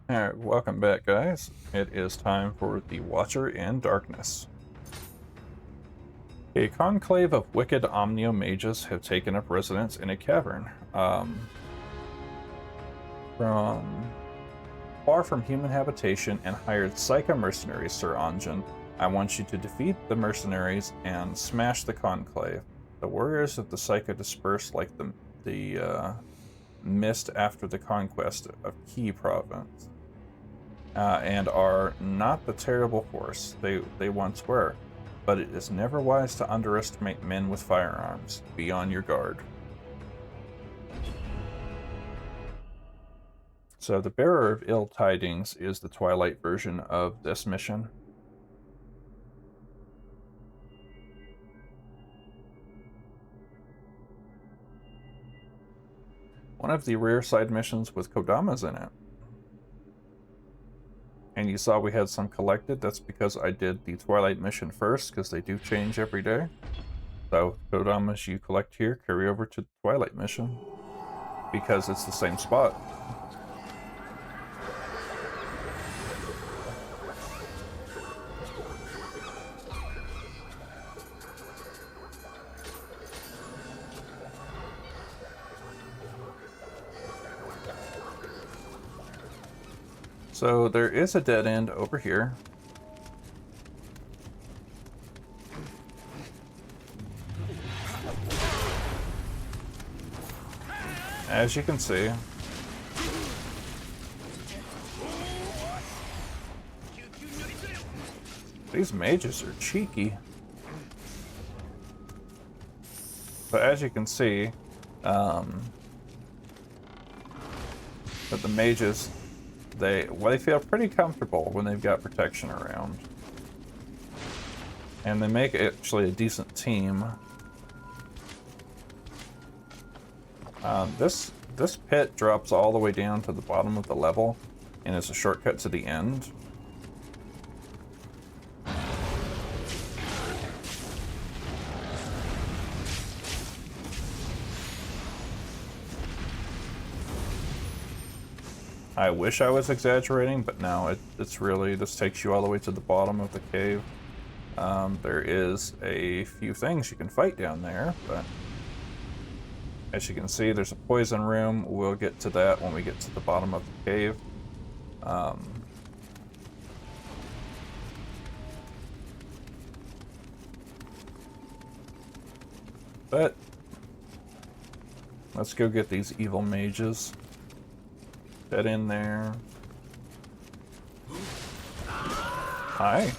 Alright, welcome back, guys. It is time for the Watcher in Darkness. A conclave of wicked Omnio mages have taken up residence in a cavern. From far from human habitation and hired Psycha mercenaries, Sir Anjan. I want you to defeat the mercenaries and smash the conclave. The warriors of the Psycha disperse like the mist after the conquest of Key province. And are not the terrible force they once were. But it is never wise to underestimate men with firearms. Be on your guard. So the Bearer of Ill Tidings is the Twilight version of this mission. One of the rare side missions with Kodamas in it. And you saw we had some collected. That's because I did the Twilight mission first, because they do change every day. So Kodamas you collect here, carry over to the Twilight mission, because it's the same spot. So there is a dead end over here. As you can see. These mages are cheeky. But as you can see, that the mages, they feel pretty comfortable when they've got protection around. And they make actually a decent team. This pit drops all the way down to the bottom of the level and is a shortcut to the end. I wish I was exaggerating, but no, it's really, this takes you all the way to the bottom of the cave. There is a few things you can fight down there, but as you can see, there's a poison room. We'll get to that when we get to the bottom of the cave. But let's go get these evil mages. Get in there. Hi.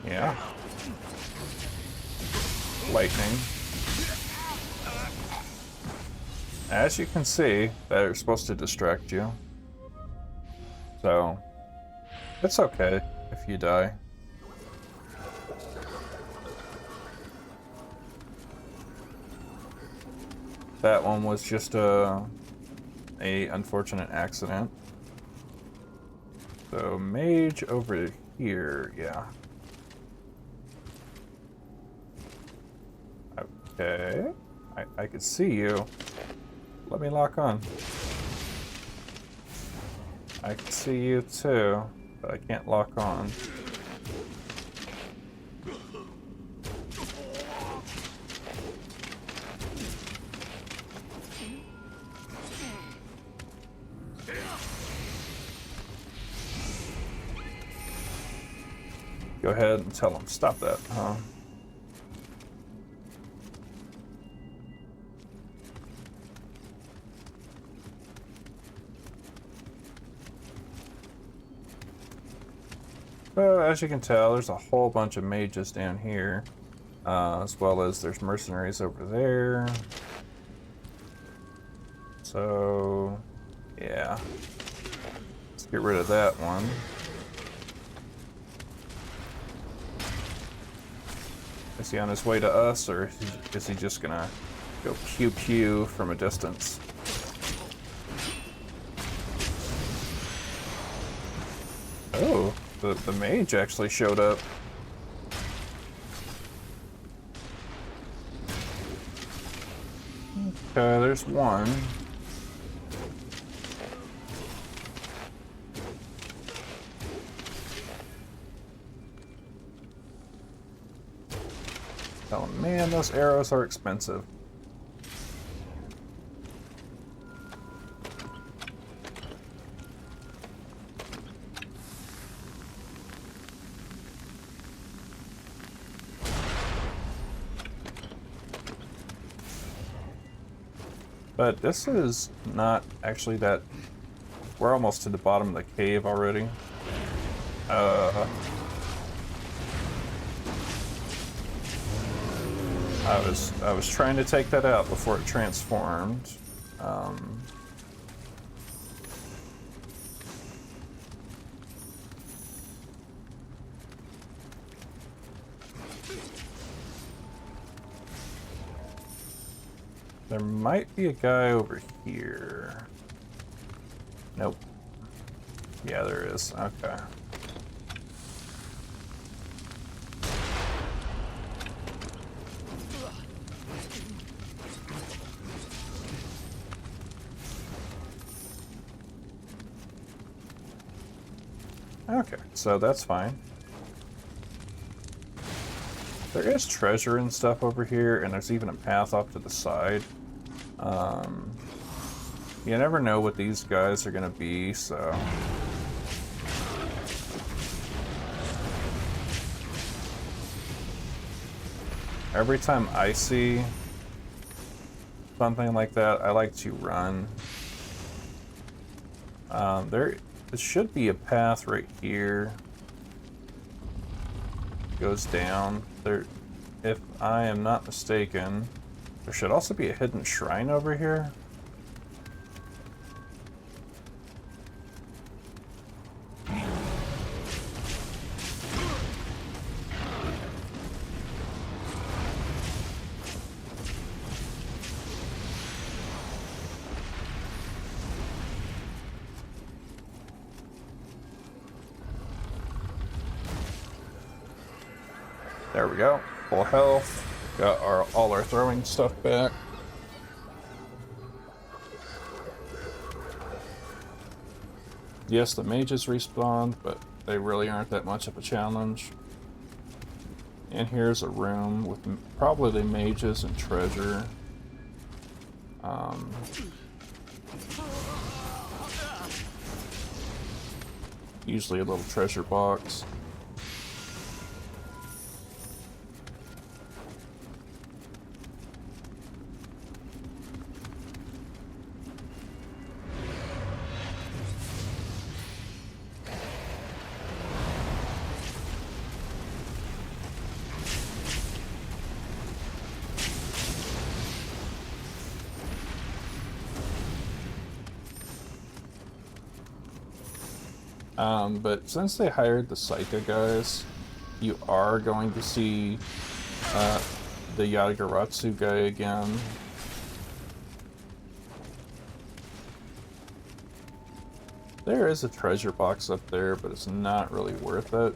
Yeah. Lightning. As you can see, they're supposed to distract you. So, it's okay if you die. That one was just a unfortunate accident. So, mage over here, yeah. Okay, I can see you. Let me lock on. I can see you too, but I can't lock on. Go ahead and tell him, stop that, huh? So, as you can tell, there's a whole bunch of mages down here, as well as there's mercenaries over there. So, yeah. Let's get rid of that one. Is he on his way to us, or is he just gonna go pew pew from a distance? Oh, the mage actually showed up. Okay, there's one. Oh man, those arrows are expensive. But this is not actually that... We're almost to the bottom of the cave already. I was trying to take that out before it transformed. There might be a guy over here. Nope. Yeah, there is. Okay. Okay, so that's fine. There is treasure and stuff over here, and there's even a path off to the side. You never know what these guys are gonna be, so... Every time I see something like that, I like to run. There should be a path right here. Goes down. There, if I am not mistaken, there should also be a hidden shrine over here. There we go. Full health. Got all our throwing stuff back. Yes, the mages respawned, but they really aren't that much of a challenge. And here's a room with probably the mages and treasure. Usually a little treasure box. But since they hired the Psycha guys, you are going to see the Yagaratsu guy again. There is a treasure box up there, but it's not really worth it.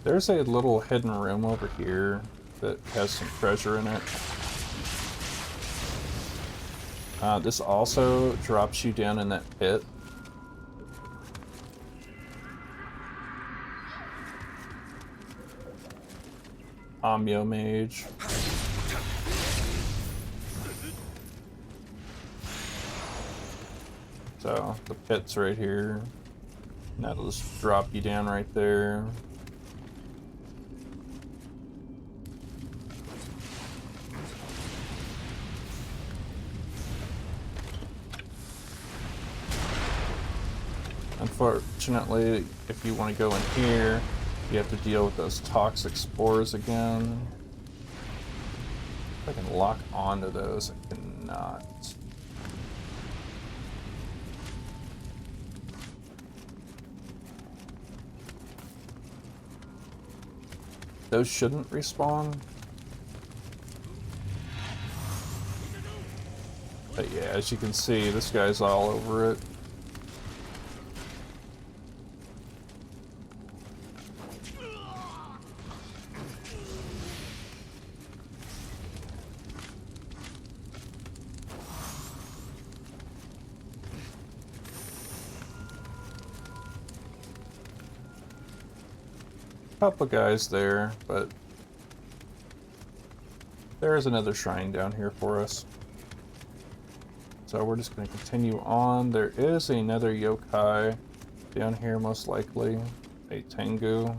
There's a little hidden room over here that has some treasure in it. This also drops you down in that pit. Nioh Mage. So, the pit's right here. And that'll just drop you down right there. Unfortunately, if you want to go in here, you have to deal with those toxic spores again. If I can lock onto those, I cannot. those shouldn't respawn. But yeah, as you can see, this guy's all over it. Couple guys there, but there is another shrine down here for us. So we're just going to continue on. There is another yokai down here, most likely. A Tengu.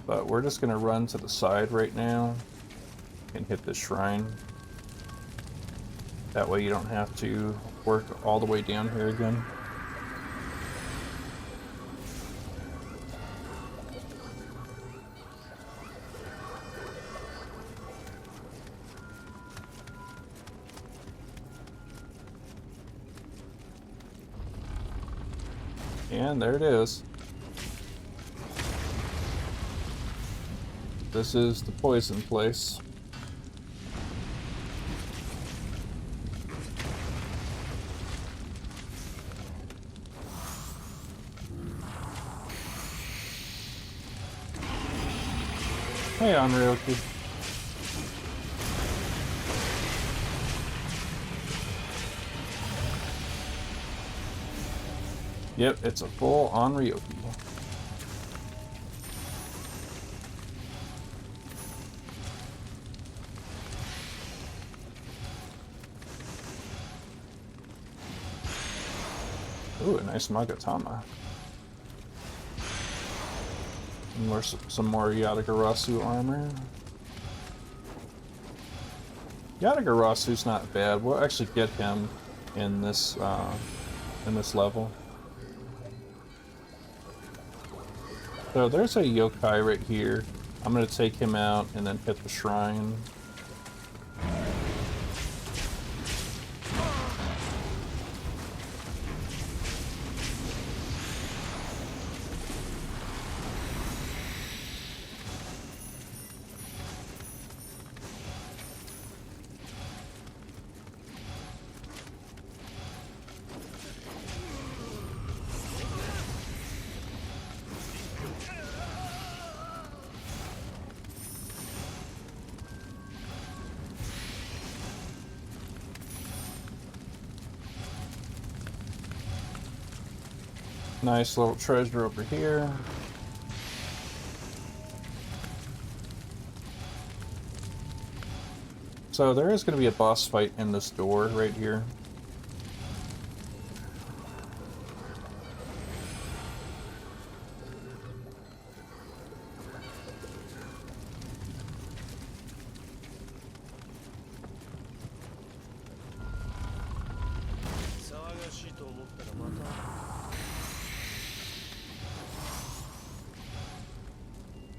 But we're just going to run to the side right now and hit the shrine. That way you don't have to work all the way down here again. And there it is. This is the poison place. Hey, Onryoki. Yep, it's a full Onryoki. Ooh, a nice Magatama. Some more Yatagarasu armor. Yatagarasu's not bad. We'll actually get him in this level. So there's a yokai right here. I'm gonna take him out and then hit the shrine. Nice little treasure over here. So there is going to be a boss fight in this door right here.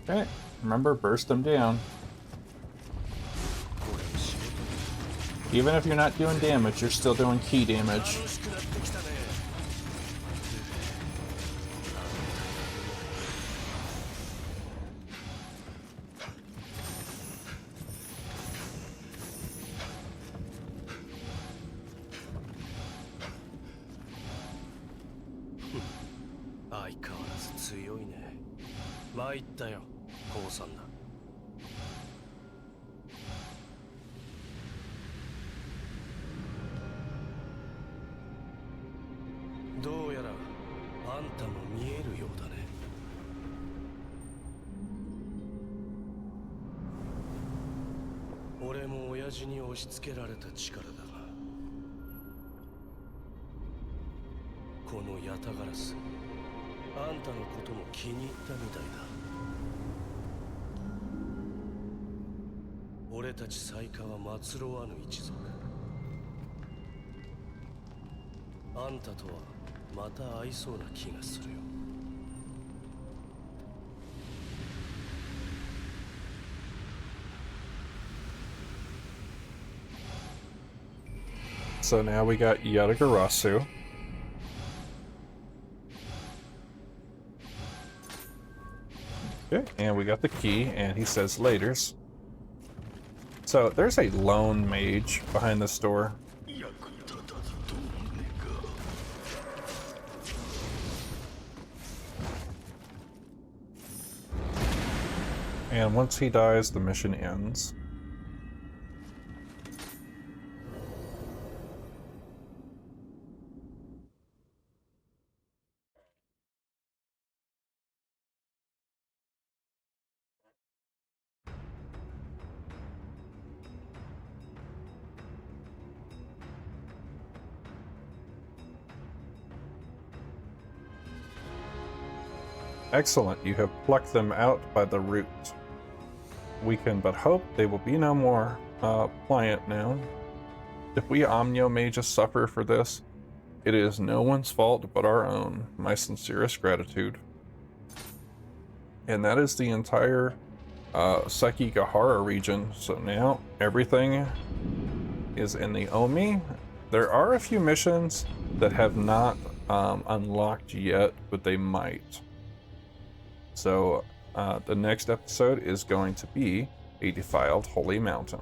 Okay, remember, burst them down. Even if you're not doing damage, you're still doing key damage. So now we got Yatagarasu. Okay, and we got the key, and he says laters. So there's a lone mage behind this door. And once he dies, the mission ends. Excellent, you have plucked them out by the root. We can but hope they will be no more pliant now. If we Omnio mages suffer for this, it is no one's fault but our own. My sincerest gratitude. And that is the entire Seki Gahara region. So now everything is in the Omi. There are a few missions that have not unlocked yet, but they might. So the next episode is going to be a defiled holy mountain.